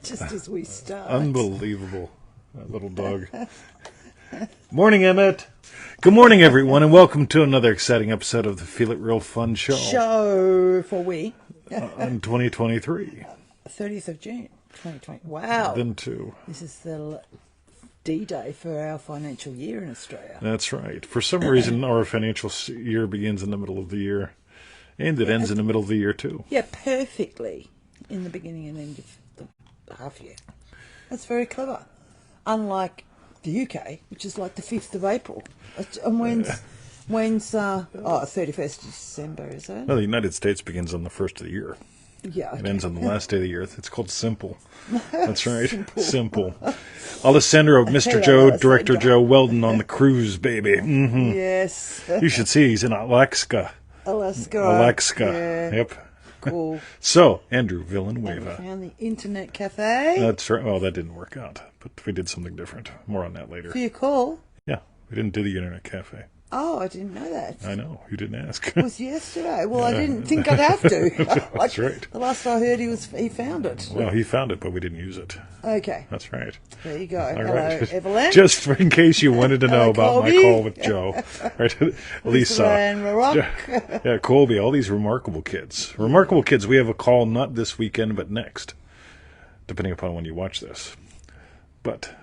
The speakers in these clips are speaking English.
Just as we start. Unbelievable. That little dog. Morning, Emmett. Good morning, everyone, and welcome to another exciting episode of the Feel It Real Fun Show. In 2023. 30th of June, 2020. Wow. Then two. This is the D-Day for our financial year in Australia. That's right. For some reason, our financial year begins in the middle of the year, and it ends in the middle of the year, too. Yeah, perfectly in the beginning and end of the half year. That's very clever. Unlike the UK, which is like the 5th of April. And when's 31st of December, is it? Well, the United States begins on the 1st of the year. Yeah. Okay. It ends on the last day of the year. It's called Simple. That's right. Simple. Alessandro, Mr. Joe, Director Joe Weldon on the cruise, baby. Mm-hmm. Yes. You should see he's in Alaska. Alaska. Yeah. Yep. Cool. So, Andrew Villanueva. Found the internet cafe. That's right. Well, that didn't work out, but we did something different. More on that later. For your call? Yeah, we didn't do the internet cafe. Oh, I didn't know that. I know. You didn't ask. It was yesterday. Well, I didn't think I'd have to. That's right. The last I heard, he found it. Well, he found it, but we didn't use it. Okay. That's right. There you go. All Hello, right. Evelyn. Just in case you wanted to know about Colby. my call with Joe. Right? Lisa. And Rock. Yeah, Colby, all these remarkable kids. Remarkable kids, we have a call not this weekend, but next, depending upon when you watch this. But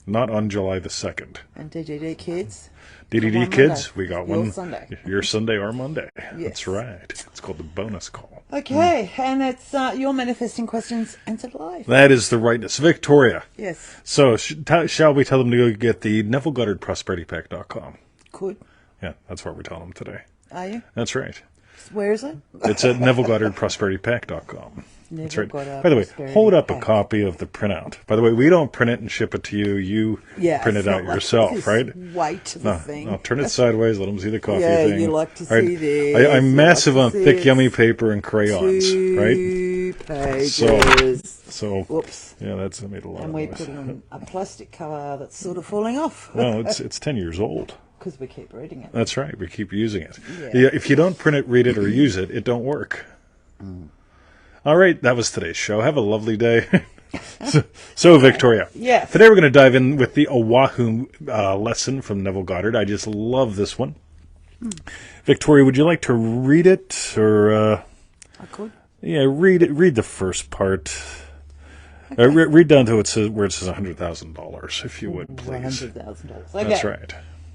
not on July the 2nd. And DDD kids. DDD kids, we got one. Your Sunday. Your Sunday or Monday. Yes. That's right. It's called the bonus call. Okay, and it's your manifesting questions answered live. That is the rightness. Victoria. Yes. So, shall we tell them to go get the Neville Goddard ProsperityPack.com? Could. Yeah, that's what we're telling them today. Are you? That's right. Where is it? It's at NevilleGoddardProsperityPack.com. That's right. By the way, hold up a copy of the printout. By the way, we don't print it and ship it to you. You print it out yourself, right? Weight to the thing. No, turn it sideways. Let them see the coffee yeah, thing. you like to see this. I'm massive on thick, yummy paper and crayons, 2 pages. So, whoops. Yeah, that's made a lot and of we noise. put on a plastic cover that's sort of falling off. No, it's 10 years old. Because we keep reading it. That's right. We keep using it. Yeah. If you don't print it, read it, or use it, it don't work. All right, that was today's show. Have a lovely day. So, Victoria. Yes. Today we're going to dive in with the Oahu lesson from Neville Goddard. I just love this one. Victoria, would you like to read it, or? I could. Yeah, read it. Read the first part. Okay. Read down to where it says $100,000, if you would, please. $100,000. Okay. That's right.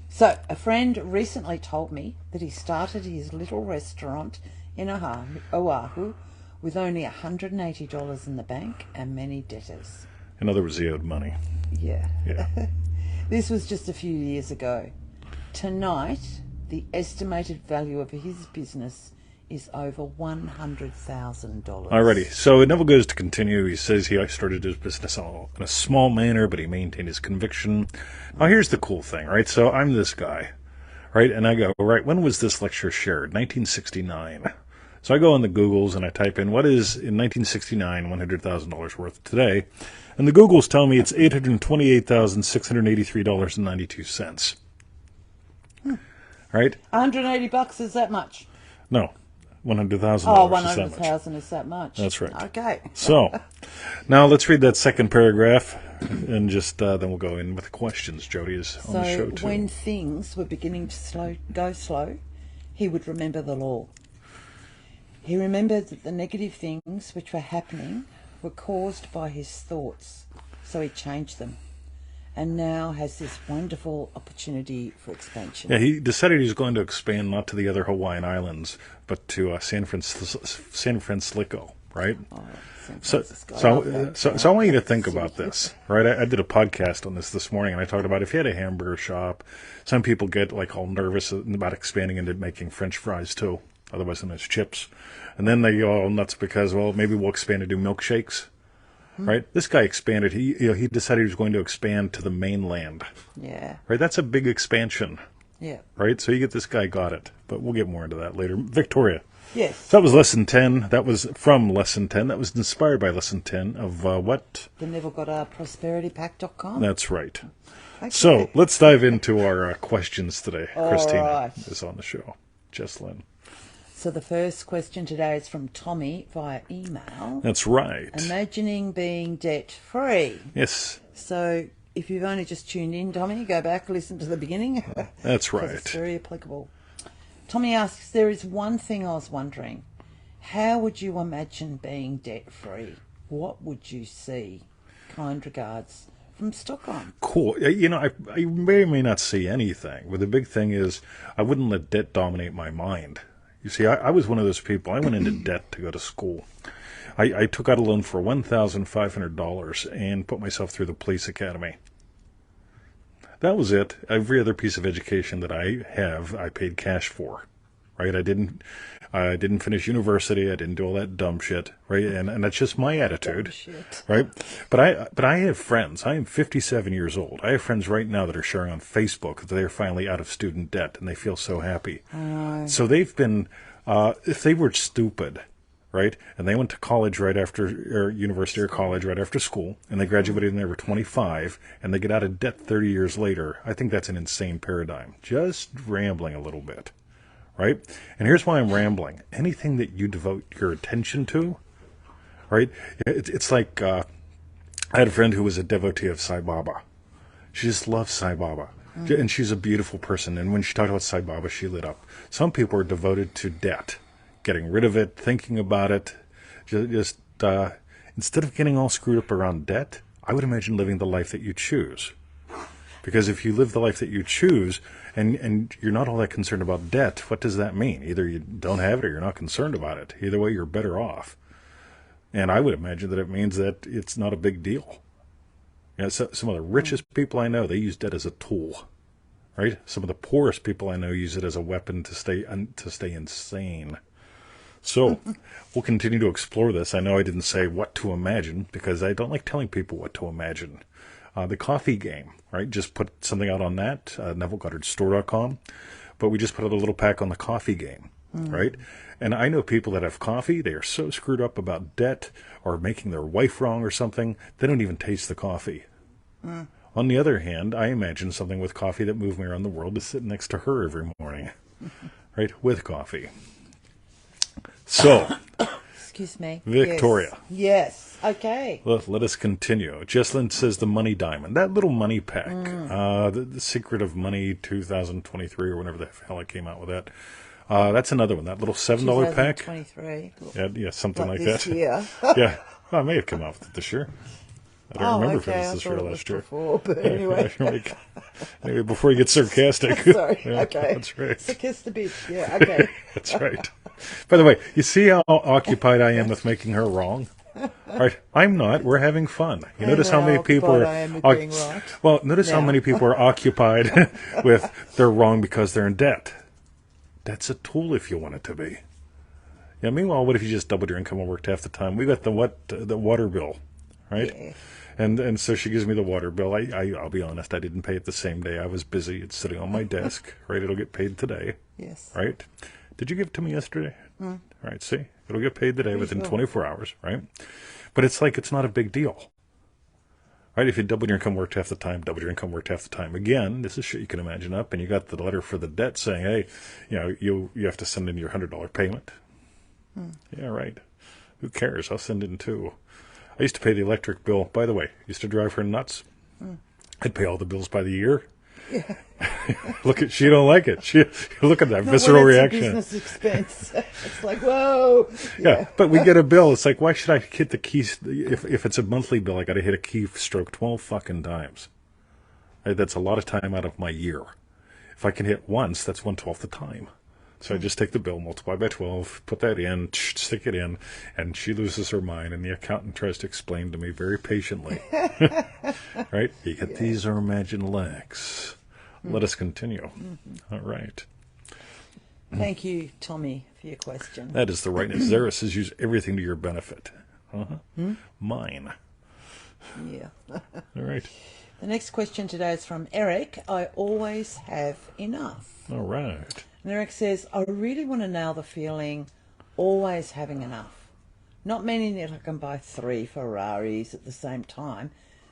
So, a friend recently told me that he started his little restaurant in Oahu with only $180 in the bank and many debtors. In other words, he owed money. Yeah. Yeah. This was just a few years ago. Tonight, the estimated value of his business is over $100,000. Alrighty. So Neville goes to continue. He says he started his business in a small manner, but he maintained his conviction. Now, here's the cool thing, right? So I'm this guy, right? And I go, right, when was this lecture shared? 1969. So I go on the Googles and I type in, what is, in 1969, $100,000 worth today? And the Googles tell me it's $828,683.92. Right? $180 is that much? No. $100,000 Oh, $100,000 is that much. That's right. Okay. So, now let's read that second paragraph, and just then we'll go in with the questions. Jody is on the show, too. So, when things were beginning to go slow, he would remember the law. He remembered that the negative things which were happening were caused by his thoughts, so he changed them, and now has this wonderful opportunity for expansion. Yeah, he decided he was going to expand not to the other Hawaiian islands, but to San Francisco, right? Oh, So I want you to think about this, right? I did a podcast on this morning, and I talked about if you had a hamburger shop, some people get like all nervous about expanding into making French fries too, otherwise known as chips. And then they go all nuts because, well, maybe we'll expand to do milkshakes, right? This guy expanded. He decided he was going to expand to the mainland. Yeah. Right? That's a big expansion. Yeah. Right? So you get this guy got it. But we'll get more into that later. Victoria. Yes. So that was lesson 10. That was from lesson 10. That was inspired by lesson 10 of what? The Neville Goddard ProsperityPack.com. That's right. Okay. So let's dive into our questions today. All Christina right. is on the show. Jesslyn. So the first question today is from Tommy via email. That's right. Imagining being debt-free. Yes. So if you've only just tuned in, Tommy, go back, listen to the beginning. That's right. It's very applicable. Tommy asks, there is one thing I was wondering. How would you imagine being debt-free? What would you see? Kind regards from Stockholm. Cool. I may or may not see anything, but the big thing is I wouldn't let debt dominate my mind. You see, I was one of those people. I went into debt to go to school. I took out a loan for $1,500 and put myself through the police academy. That was it. Every other piece of education that I have, I paid cash for. Right? I didn't finish university. I didn't do all that dumb shit. Right? And that's just my attitude. Right? But I have friends. I am 57 years old. I have friends right now that are sharing on Facebook that they're finally out of student debt and they feel so happy. So they've been, if they were stupid, right, and they went to college right after, or university or college right after school, and they graduated when they were 25, and they get out of debt 30 years later, I think that's an insane paradigm. Just rambling a little bit. Right? And here's why I'm rambling. Anything that you devote your attention to, right? It's like, I had a friend who was a devotee of Sai Baba. She just loves Sai Baba. And she's a beautiful person. And when she talked about Sai Baba, she lit up. Some people are devoted to debt, getting rid of it, thinking about it. Just instead of getting all screwed up around debt, I would imagine living the life that you choose. Because if you live the life that you choose and you're not all that concerned about debt, what does that mean? Either you don't have it or you're not concerned about it. Either way, you're better off. And I would imagine that it means that it's not a big deal. Some of the richest people I know, they use debt as a tool. Right? Some of the poorest people I know use it as a weapon to stay insane. So we'll continue to explore this. I know I didn't say what to imagine because I don't like telling people what to imagine. The coffee game, right? Just put something out on that, NevilleGoddardStore.com. But we just put out a little pack on the coffee game, right? And I know people that have coffee, they are so screwed up about debt or making their wife wrong or something, they don't even taste the coffee. On the other hand, I imagine something with coffee that moved me around the world to sit next to her every morning, right? With coffee. So, excuse me. Victoria. Yes. Okay. Let us continue. Jesslyn says the money diamond, that little money pack, the Secret of Money 2023 or whenever the hell I came out with that. That's another one, that little $7 pack. 2023. Yeah, something like that. Year. Yeah, well, I may have come out with it this year. I don't remember if it was this year or last year. Before, but anyway. Anyway, before you get sarcastic. Sorry, yeah, okay. That's right. So kiss the bitch, yeah, okay. That's right. By the way, you see how occupied I am with making her wrong? All right, I'm not. We're having fun. You notice how many people are. Well, notice how many people are occupied with they're wrong because they're in debt. That's a tool if you want it to be. Yeah. Meanwhile, what if you just doubled your income and worked half the time? We got the water bill, right? Yeah. And so she gives me the water bill. I'll be honest, I didn't pay it the same day. I was busy. It's sitting on my desk, right? It'll get paid today. Yes. Right? Did you give it to me yesterday? All right, see? It'll get paid today within 24 hours, right? But it's like it's not a big deal. Right? If you double your income, worked half the time, double your income, worked half the time. Again, this is shit you can imagine up, and you got the letter for the debt saying, hey, you have to send in your $100 payment. Yeah, right. Who cares? I'll send in two. I used to pay the electric bill. By the way, used to drive her nuts. I'd pay all the bills by the year. Yeah. She don't like it. Look at that visceral reaction. It's a business expense. It's like, whoa. Yeah, but we get a bill. It's like, why should I hit the keys? If it's a monthly bill, I got to hit a keystroke 12 fucking times. Right? That's a lot of time out of my year. If I can hit once, that's 1/12 the time. So I just take the bill, multiply by 12, put that in, stick it in, and she loses her mind, and the accountant tries to explain to me very patiently. Right? You get these are imagined legs. Let us continue. All right. Thank you, Tommy, for your question. That is the rightness. Zara says use everything to your benefit. Mine. Yeah. All right. The next question today is from Eric. I always have enough. All right. And Eric says, I really want to nail the feeling always having enough. Not meaning that I can buy 3 Ferraris at the same time,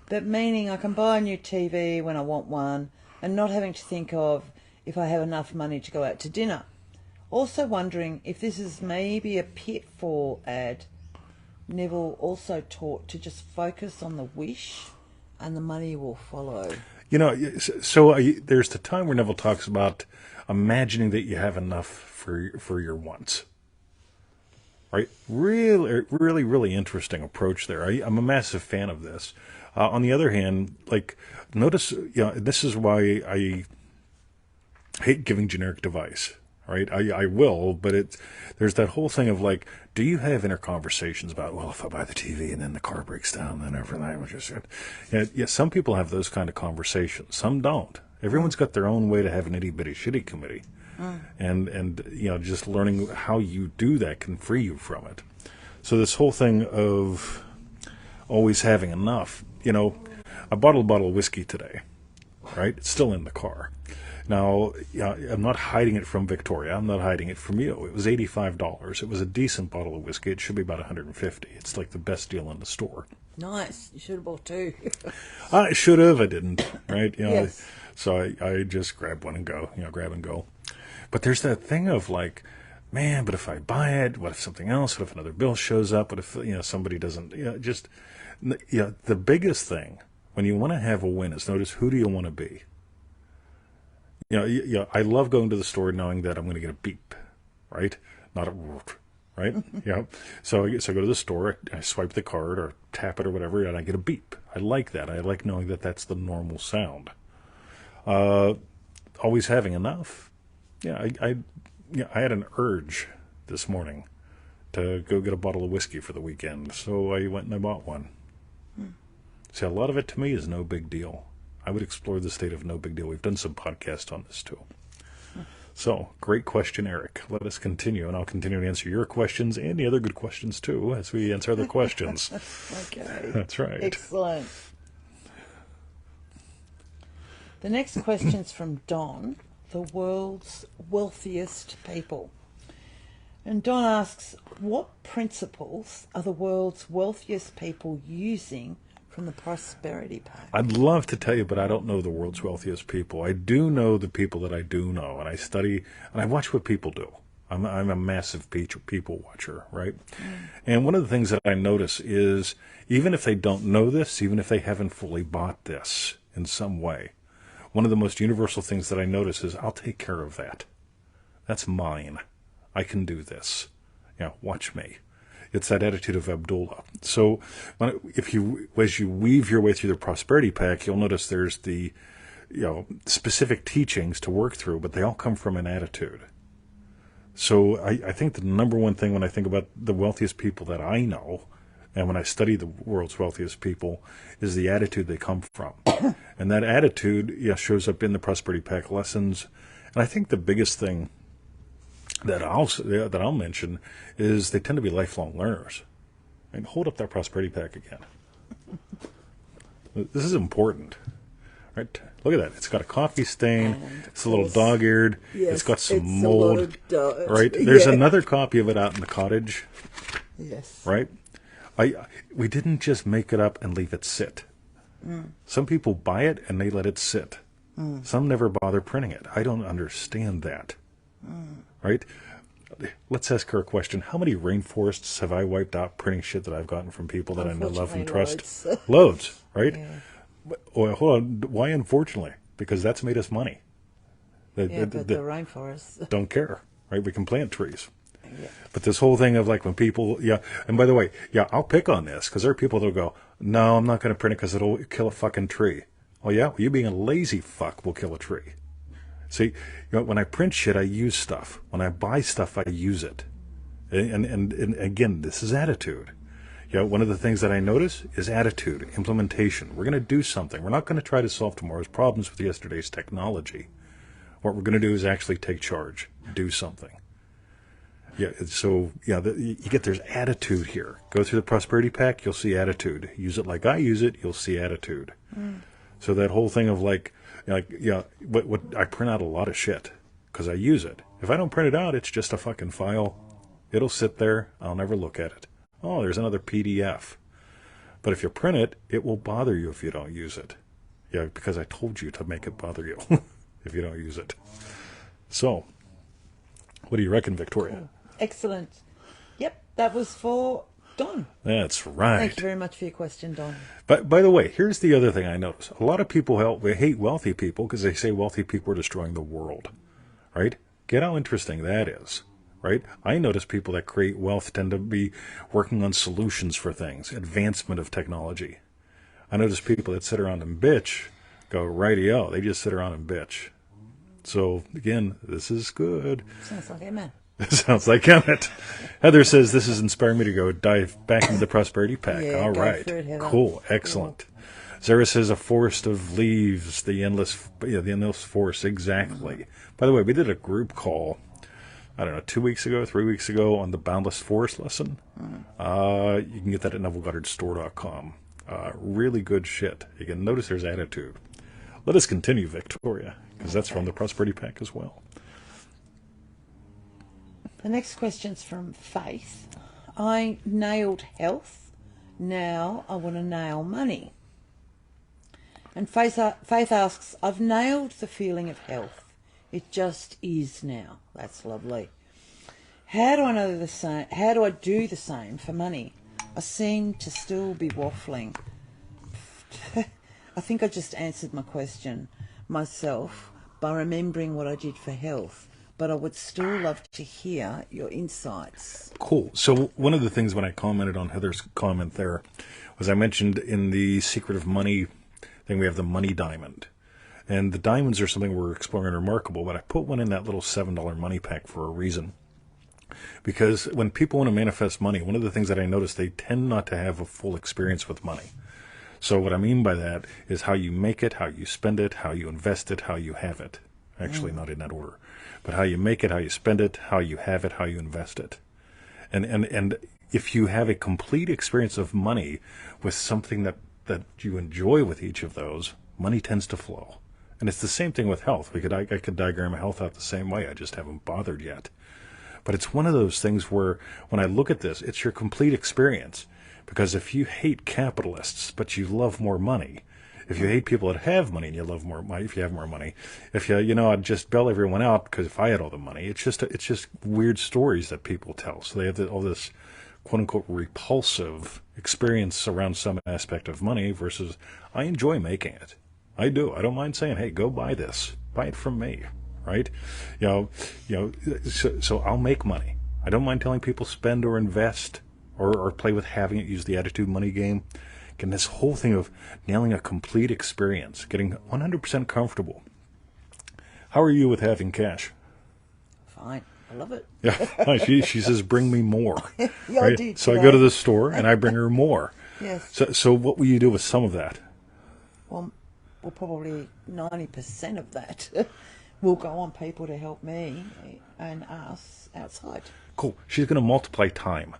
but meaning I can buy a new TV when I want one and not having to think of if I have enough money to go out to dinner. Also wondering if this is maybe a pitfall ad. Neville also taught to just focus on the wish and the money will follow. You know, so there's the time where Neville talks about imagining that you have enough for your wants. Right? Really, really, really interesting approach there. I'm a massive fan of this. On the other hand, like, notice, this is why I hate giving generic advice. Right? I will, but there's that whole thing of like, do you have inner conversations about, well, if I buy the TV and then the car breaks down, then everything was just, yeah, some people have those kind of conversations. Some don't. Everyone's got their own way to have an itty bitty shitty committee. And just learning how you do that can free you from it. So this whole thing of always having enough, I bought a bottle of whiskey today, right? It's still in the car. Now, I'm not hiding it from Victoria. I'm not hiding it from you. It was $85. It was a decent bottle of whiskey. It should be about $150. It's like the best deal in the store. Nice. You should have bought two. I should have. I didn't, right? Yes. So I just grabbed one and go, grab and go. But there's that thing of like, man, but if I buy it, what if something else? What if another bill shows up? What if, somebody doesn't, the biggest thing when you want to have a win is notice, who do you want to be? I love going to the store knowing that I'm going to get a beep, right? Not a whoop, right? So I go to the store, I swipe the card or tap it or whatever, and I get a beep. I like that. I like knowing that that's the normal sound. Always having enough. I had an urge this morning to go get a bottle of whiskey for the weekend, so I went and I bought one. See, a lot of it to me is no big deal. I would explore the state of no big deal. We've done some podcasts on this too. So, great question, Eric. Let us continue, and I'll continue to answer your questions and the other good questions too as we answer other questions. Okay. That's right. Excellent. The next question's from Don, the world's wealthiest people. And Don asks, what principles are the world's wealthiest people using from the prosperity pack? I'd love to tell you, but I don't know the world's wealthiest people. I do know the people that I do know, and I study, and I watch what people do. I'm a massive people watcher, right? And one of the things that I notice is, even if they don't know this, even if they haven't fully bought this in some way, one of the most universal things that I notice is, I'll take care of that. That's mine. I can do this. Watch me. It's that attitude of Abdullah. So as you weave your way through the prosperity pack, you'll notice there's the specific teachings to work through, but they all come from an attitude. So I think the number one thing when I think about the wealthiest people that I know, and when I study the world's wealthiest people, is the attitude they come from. And that attitude shows up in the prosperity pack lessons. And I think the biggest thing that I'll mention is they tend to be lifelong learners. And hold up that prosperity pack again. This is important, right? Look at that. It's got a coffee stain. It's a little dog-eared. Yes, it's got some it's mold. a lot of dirt. Right? There's another copy of it out in the cottage. Yes. Right? We didn't just make it up and leave it sit. Some people buy it and they let it sit. Some never bother printing it. I don't understand that. Right? Let's ask her a question. How many rainforests have I wiped out printing shit that I've gotten from people that I know, love, and trust? Loads, right? Yeah. Well, hold on. Why unfortunately? Because that's made us money. But the rainforests don't care, right? We can plant trees. Yeah. But this whole thing of like when people, and by the way, I'll pick on this because there are people that'll go, no, I'm not going to print it because it'll kill a fucking tree. Oh yeah? Well, you being a lazy fuck will kill a tree. See, when I print shit, I use stuff. When I buy stuff, I use it. And again, this is attitude. One of the things that I notice is attitude, implementation. We're going to do something. We're not going to try to solve tomorrow's problems with yesterday's technology. What we're going to do is actually take charge, do something. So you get there's attitude here. Go through the prosperity pack, you'll see attitude. Use it like I use it, you'll see attitude. So that whole thing of what I print out a lot of shit because I use it. If I don't print it out, it's just a fucking file. It'll sit there. I'll never look at it. Oh, there's another PDF. But if you print it, it will bother you if you don't use it. Because I told you to make it bother you if you don't use it. So, What do you reckon, Victoria? Excellent. Yep, that was for Don. That's right. Thank you very much for your question, Don. But by the way, here's the other thing I notice. A lot of people they hate wealthy people because they say wealthy people are destroying the world, right? Get how interesting that is, right? I notice people that create wealth tend to be working on solutions for things, advancement of technology. I notice people that sit around and bitch go, righty-o, they just sit around and bitch. So, again, this is good. Sounds like Emma. Sounds like Emmett. Heather says this is inspiring me to go dive back into the prosperity pack. Yeah, all go right. for it, Heather. Cool. Excellent. Zara says a forest of leaves, the endless forest. Exactly. By the way, we did a group call, I don't know, 2 weeks ago, 3 weeks ago on the Boundless Forest lesson. You can get that at NevilleGoddardStore.com. Really good shit. You can notice there's attitude. Let us continue, Victoria, because that's from the prosperity pack as well. The next question's from Faith. I nailed health. Now I want to nail money. And Faith asks, I've nailed the feeling of health. It just is now. That's lovely. How do I know the same? How do I do the same for money? I seem to still be waffling. I think I just answered my question myself by remembering what I did for health. But I would still love to hear your insights. Cool. So one of the things when I commented on Heather's comment there was I mentioned in the Secret of Money thing we have the money diamond. And the diamonds are something we're exploring remarkable, but I put one in that little $7 money pack for a reason. Because when people want to manifest money, one of the things that I notice, they tend not to have a full experience with money. So what I mean by that is how you make it, how you spend it, how you invest it, how you have it. Actually, not in that order. But how you make it, how you spend it, how you have it, how you invest it. And if you have a complete experience of money with something that you enjoy with each of those, money tends to flow. And it's the same thing with health. I could diagram health out the same way. I just haven't bothered yet. But it's one of those things where when I look at this, it's your complete experience. Because if you hate capitalists, but you love more money, if you hate people that have money and you love more money, if you have more money, if I'd just bail everyone out because if I had all the money, it's just weird stories that people tell. So they have all this quote unquote repulsive experience around some aspect of money versus I enjoy making it. I do. I don't mind saying, hey, go buy this, buy it from me, right? So I'll make money. I don't mind telling people spend or invest or play with having it, use the attitude money game. And this whole thing of nailing a complete experience, getting 100% comfortable. How are you with having cash? Fine. I love it. Yeah, she says, bring me more. Yeah, right? I do. So I go to the store and I bring her more. Yes. So what will you do with some of that? Well, probably 90% of that will go on people to help me and us outside. Cool. She's going to multiply time.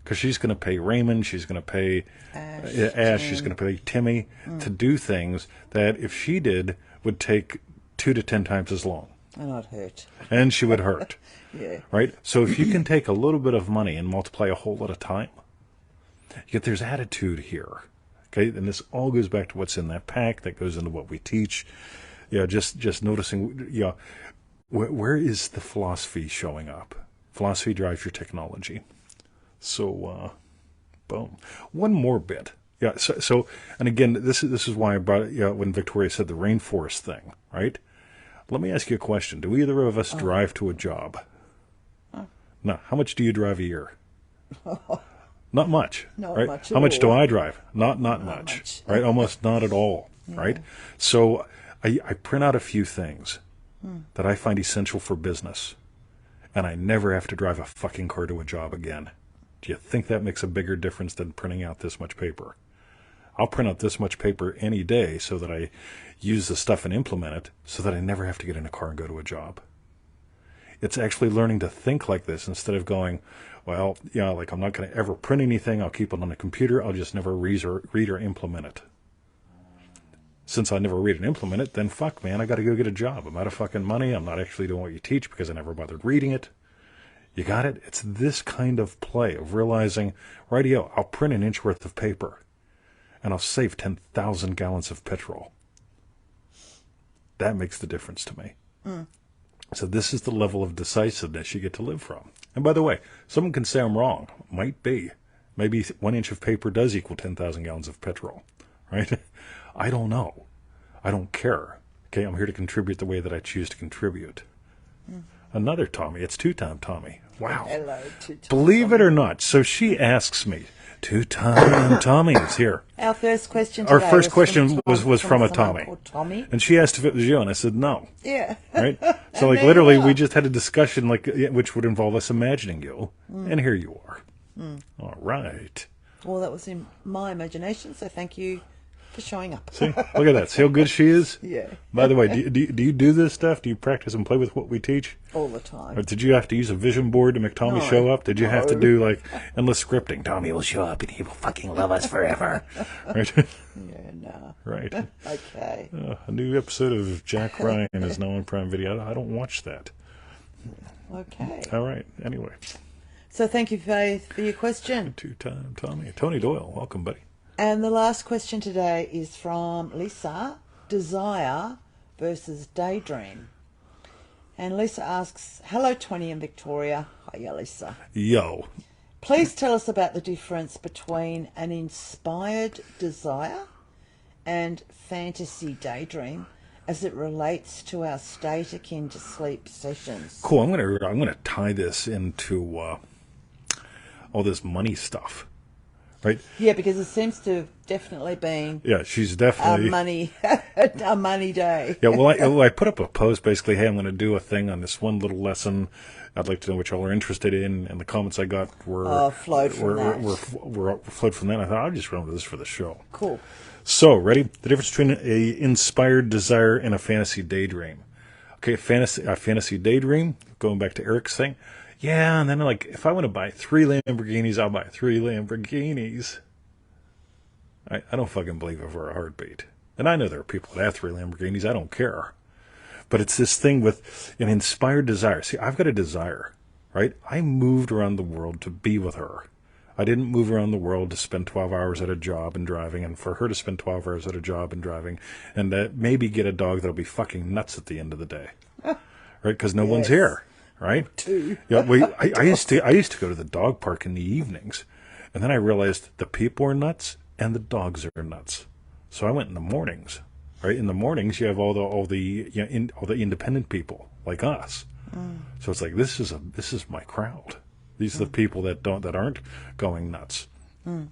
Because she's going to pay Raymond, she's going to pay Ash, she's going to pay Timmy to do things that if she did would take 2 to 10 times as long. And I'd hurt. And she would hurt. Yeah. Right? So if you can take a little bit of money and multiply a whole lot of time, yet there's attitude here. Okay? And this all goes back to what's in that pack, that goes into what we teach. Just noticing, where is the philosophy showing up? Philosophy drives your technology. So, boom. One more bit. Yeah. So, and again, this is why I brought it. When Victoria said the rainforest thing, right? Let me ask you a question. Do either of us drive to a job? No. How much do you drive a year? Not much. Not right? much. How much do I drive? Not much. Right? Almost not at all. Yeah. Right? So, I print out a few things that I find essential for business, and I never have to drive a fucking car to a job again. Do you think that makes a bigger difference than printing out this much paper? I'll print out this much paper any day so that I use the stuff and implement it so that I never have to get in a car and go to a job. It's actually learning to think like this instead of going, well, like I'm not going to ever print anything. I'll keep it on the computer. I'll just never read or implement it. Since I never read and implement it, then fuck, man, I got to go get a job. I'm out of fucking money. I'm not actually doing what you teach because I never bothered reading it. You got it? It's this kind of play of realizing, rightio, I'll print an inch worth of paper and I'll save 10,000 gallons of petrol. That makes the difference to me. So this is the level of decisiveness you get to live from. And by the way, someone can say I'm wrong. Might be. Maybe 1 inch of paper does equal 10,000 gallons of petrol, right? I don't know. I don't care. Okay, I'm here to contribute the way that I choose to contribute. Another Tommy. It's two-time Tommy. Wow. Hello, two-time Believe Tommy. it or not. So she asks me, two-time Tommy is here. Our first question Our today first question was from a someone Tommy. called Tommy. And she asked if it was you, and I said no. Yeah. Right? So, like, there literally, you are. we just had a discussion, like, which would involve us imagining you. And here you are. All right. Well, that was in my imagination, so thank you for showing up. See? Look at that. See how good she is? Yeah. By the way, do you do this stuff? Do you practice and play with what we teach? All the time. Or did you have to use a vision board to make Tommy No. show up? Did you have to No. do, like, endless scripting? Tommy will show up and he will fucking love us forever. Right? Yeah, nah. Right. Okay. A new episode of Jack Ryan is now on Prime Video. I don't watch that. Okay. All right. Anyway. So thank you, Faith, for your question. Two-time Tommy. Tony Doyle. Welcome, buddy. And the last question today is from Lisa. Desire versus Daydream. And Lisa asks, hello, 20 in Victoria. Hiya, Lisa. Yo. Please tell us about the difference between an inspired desire and fantasy daydream as it relates to our state akin to sleep sessions. Cool. I'm gonna tie this into all this money stuff, right? Yeah, because it seems to have definitely been Yeah, she's a definitely money day. Yeah, well, I put up a post basically, hey, I'm going to do a thing on this one little lesson. I'd like to know what y'all are interested in, and the comments I got were flowed from that. were flowed from that. I thought I'll just run with this for the show. Cool. So, ready? The difference between a inspired desire and a fantasy daydream. Okay, a fantasy daydream. Going back to Eric's thing. Yeah, and then like if I want to buy 3 Lamborghinis, I'll buy 3 Lamborghinis. I don't fucking believe it for a heartbeat. And I know there are people that have 3 Lamborghinis. I don't care. But it's this thing with an inspired desire. See, I've got a desire, right? I moved around the world to be with her. I didn't move around the world to spend 12 hours at a job and driving, and for her to spend 12 hours at a job and driving, and maybe get a dog that'll be fucking nuts at the end of the day, right? Because no one's here, right? Yeah, I used to go to the dog park in the evenings, and then I realized the people are nuts and the dogs are nuts. So I went in the mornings. Right, in the mornings you have all the independent people like us. So it's like this is my crowd. These are the people that aren't going nuts. So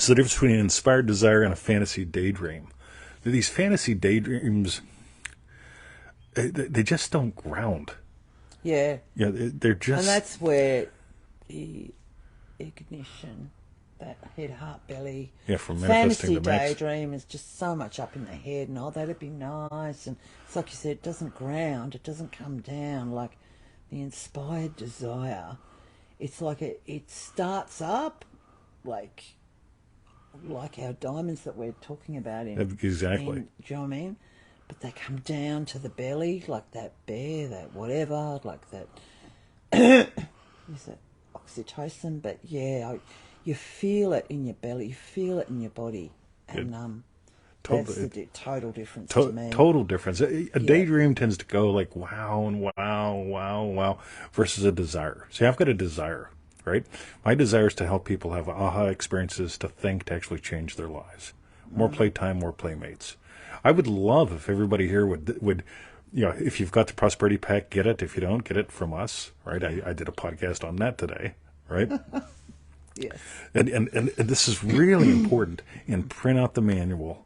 the difference between an inspired desire and a fantasy daydream. These fantasy daydreams, they just don't ground. Yeah. Yeah, they're just. And that's where the ignition, that head, heart, belly. Yeah, from manifesting fantasy the max. daydream is just so much up in the head, and oh, that'd be nice. And it's like you said, it doesn't ground, it doesn't come down like the inspired desire. It's like it starts up like our diamonds that we're talking about in. Exactly. Do you know what I mean? But they come down to the belly like that bear, that whatever, like that. Is it oxytocin? But yeah. You feel it in your belly, you feel it in your body, and that's the total difference to me. Total difference. A daydream tends to go like wow and wow, versus a desire. See, I've got a desire, right? My desire is to help people have aha experiences, to think, to actually change their lives. More playtime, more playmates. I would love if everybody here would, if you've got the Prosperity Pack, get it. If you don't, get it from us, right? I did a podcast on that today, right? Yes. And this is really important. And print out the manual,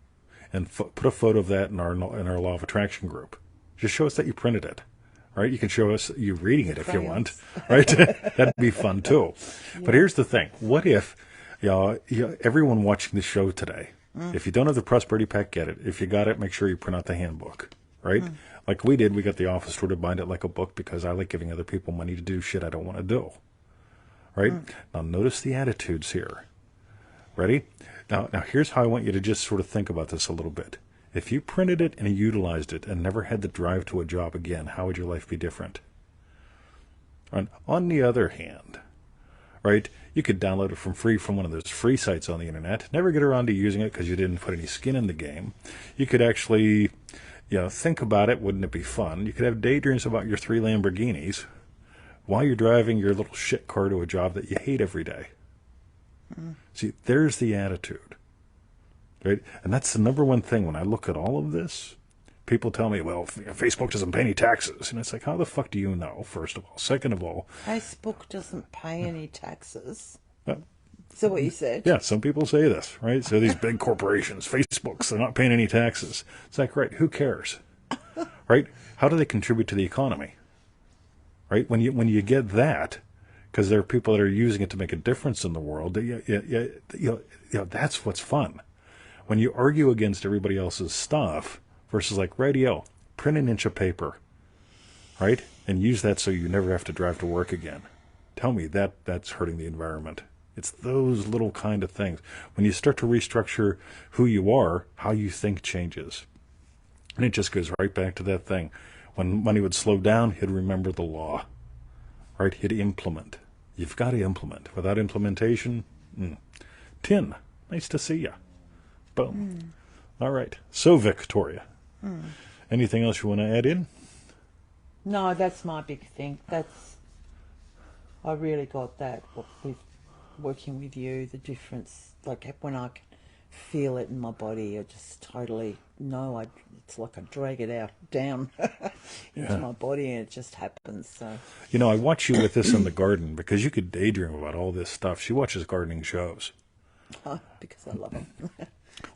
and put a photo of that in our Law of Attraction group. Just show us that you printed it, right? You can show us you reading it if you want, right? That'd be fun too. Yeah. But here's the thing: what if, everyone watching the show today, if you don't have the Prosperity Pack, get it. If you got it, make sure you print out the handbook, right? Like we did. We got the office store to bind it like a book because I like giving other people money to do shit I don't want to do. Right? Now notice the attitudes here. Ready? Now here's how I want you to just sort of think about this a little bit. If you printed it and utilized it and never had to drive to a job again, how would your life be different? On the other hand, right, you could download it from one of those free sites on the internet, never get around to using it because you didn't put any skin in the game. You could actually, think about it. Wouldn't it be fun? You could have daydreams about your 3 Lamborghinis while you're driving your little shit car to a job that you hate every day. See, there's the attitude, right? And that's the number one thing when I look at all of this. People tell me, well, Facebook doesn't pay any taxes. And it's like, how the fuck do you know, first of all? Second of all, Facebook doesn't pay any taxes. Uh, Is that what you said? yeah, some people say this, right? So these big corporations, Facebooks, they're not paying any taxes. It's like, right, who cares? Right? How do they contribute to the economy? Right? When you get that, because there are people that are using it to make a difference in the world, that's what's fun. When you argue against everybody else's stuff versus like radio, print an inch of paper, right? And use that so you never have to drive to work again. Tell me that's hurting the environment. It's those little kind of things. When you start to restructure who you are, how you think changes. And it just goes right back to that thing. When money would slow down, he'd remember the law, right? He'd implement. You've got to implement. Without implementation, Tin, nice to see you. Boom. All right. So, Victoria, anything else you want to add in? No, that's my big thing. I really got that with working with you, the difference. Like when I can feel it in my body, I just totally know. It's like I drag it down into my body, and it just happens. So I watch you with this in the garden because you could daydream about all this stuff. She watches gardening shows. Because I love them.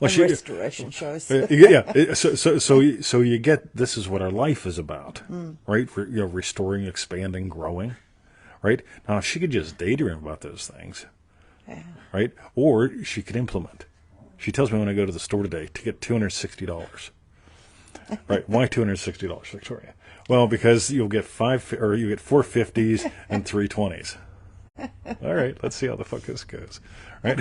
Well, and restoration shows. Yeah. So you get this is what our life is about, right? Restoring, expanding, growing, right? Now she could just daydream about those things, right? Or she could implement. She tells me when I go to the store today to get $260. Right? Why $260, Victoria? Well, because you'll get 4 50s and 3 20s. All right, let's see how the fuck this goes. Right?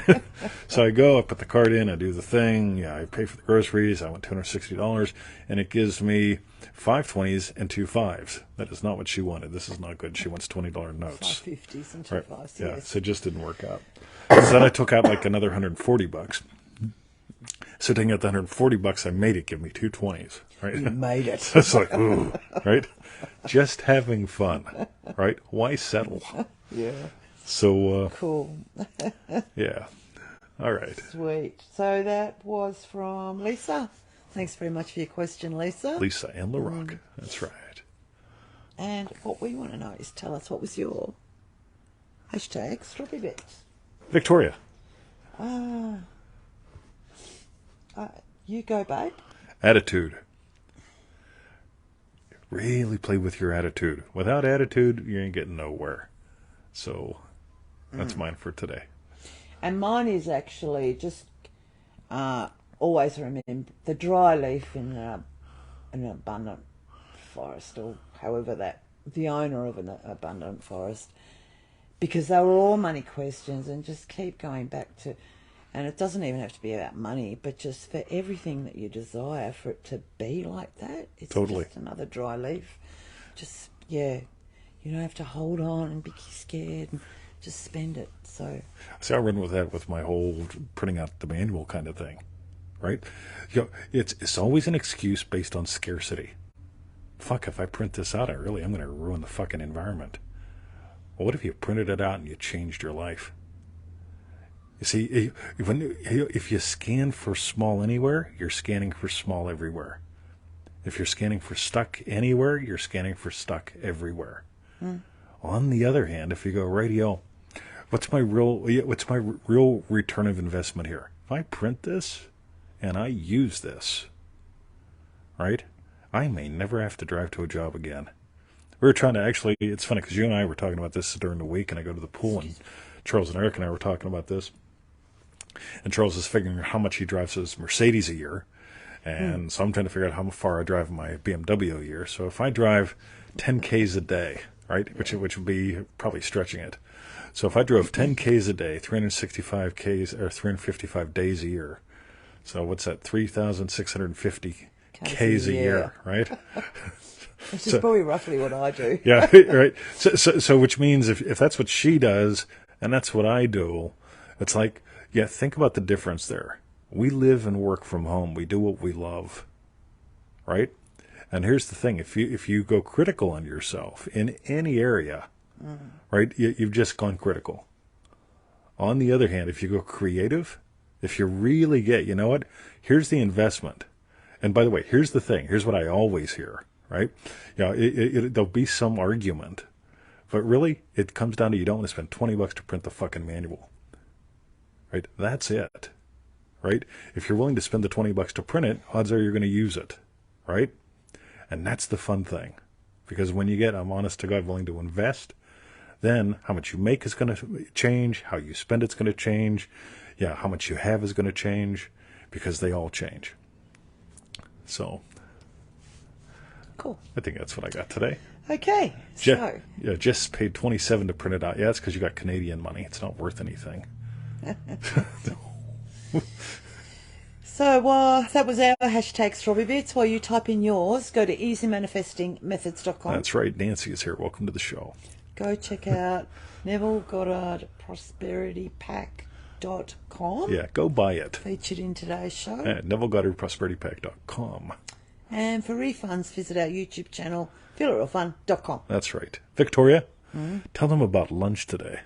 So I go, I put the card in, I do the thing, I pay for the groceries, I want $260, and it gives me 5 20s and 2 5s. That is not what she wanted. This is not good. She wants $20 notes. 5 50s and 2 right. 5s. Yeah, yes. so it just didn't work out. So then I took out like another $140. So taking out the $140, I made it give me 2 20s. Right? You made it. It's like, ooh, right? Just having fun, right? Why settle? Yeah. So, Cool. yeah. All right. Sweet. So that was from Lisa. Thanks very much for your question, Lisa. Lisa and LaRock. That's right. And what we want to know is tell us what was your hashtag strawberry bits. Victoria. You go, babe. Attitude. Really play with your attitude. Without attitude, you ain't getting nowhere. So, that's mine for today. And mine is actually just always remember the dry leaf in an abundant forest, or however the owner of an abundant forest, because they were all money questions, and just keep going back to, and it doesn't even have to be about money, but just for everything that you desire, for it to be like that. It's Totally. just another dry leaf. Just, yeah, you don't have to hold on and be scared and just spend it. So See, I run with that with my whole printing out the manual kind of thing, right? It's always an excuse based on scarcity. Fuck, if I print this out, I'm going to ruin the fucking environment. Well, what if you printed it out and you changed your life? You see, if you scan for small anywhere, you're scanning for small everywhere. If you're scanning for stuck anywhere, you're scanning for stuck everywhere. On the other hand, if you go radio, what's my real return of investment here? If I print this and I use this, right, I may never have to drive to a job again. We were trying to actually, it's funny because you and I were talking about this during the week, and I go to the pool, and Charles and Eric and I were talking about this. And Charles is figuring out how much he drives his Mercedes a year. And so I'm trying to figure out how far I drive my BMW a year. So if I drive 10 Ks a day, right, which would be probably stretching it. So if I drove 10 Ks a day, 365 Ks, or 355 days a year. So what's that, 3,650 Ks a year, right? which is probably roughly what I do. Yeah, right. So which means if that's what she does and that's what I do, it's like, yeah, think about the difference there. We live and work from home. We do what we love, right? And here's the thing: if you go critical on yourself in any area, right, you've just gone critical. On the other hand, if you go creative, if you really get, you know what? Here's the investment. And by the way, here's the thing. Here's what I always hear, right? There'll be some argument, but really, it comes down to you don't want to spend $20 to print the fucking manual, right? That's it, right? If you're willing to spend the $20 to print it, odds are you're going to use it, right? And that's the fun thing, because when you get, I'm honest to God, willing to invest, then how much you make is going to change, how you spend it's going to change, how much you have is going to change, because they all change. So, cool. I think that's what I got today. Okay. Jess paid $27 to print it out. Yeah, it's because you got Canadian money. It's not worth anything. So that was our hashtag Strawberry Bits. While you type in yours, go to easymanifestingmethods.com. That's right. Nancy is here. Welcome to the show. Go check out Neville Goddard ProsperityPack.com. Yeah, go buy it. Featured in today's show. At NevilleGoddardProsperityPack.com. And for refunds, visit our YouTube channel, feelitrealfun.com. That's right. Victoria, tell them about lunch today.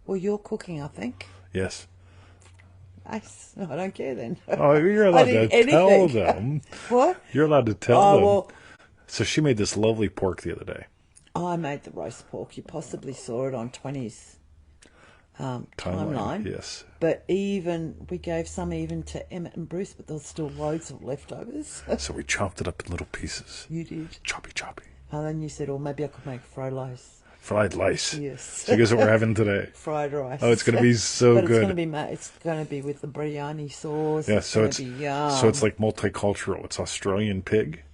Well, you're cooking, I think. Yes. I don't care then. Oh, you're allowed to tell them. What? You're allowed to tell them. Well, so she made this lovely pork the other day. I made the roast pork. You possibly saw it on 20's timeline. Yes. But we gave some even to Emmett and Bruce, but there's still loads of leftovers. So we chopped it up in little pieces. You did. Choppy. And then you said, maybe I could make fried rice. Fried rice. Yes. So guess what we're having today? Fried rice. Oh, it's going to be so but good. It's going to be with the biryani sauce. Yeah, so it's like multicultural. It's Australian pig,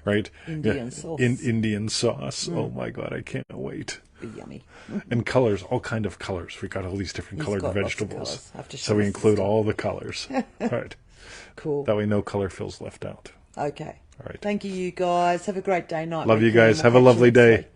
right? Indian sauce. Indian sauce. Oh my God, I can't wait. Be yummy. And colors, all kind of colors. We got all these different colored vegetables. So we include all the colors. Right. Cool. That way no color feels left out. Okay. All right. Thank you guys. Have a great day, night. Love you guys. Have a lovely day.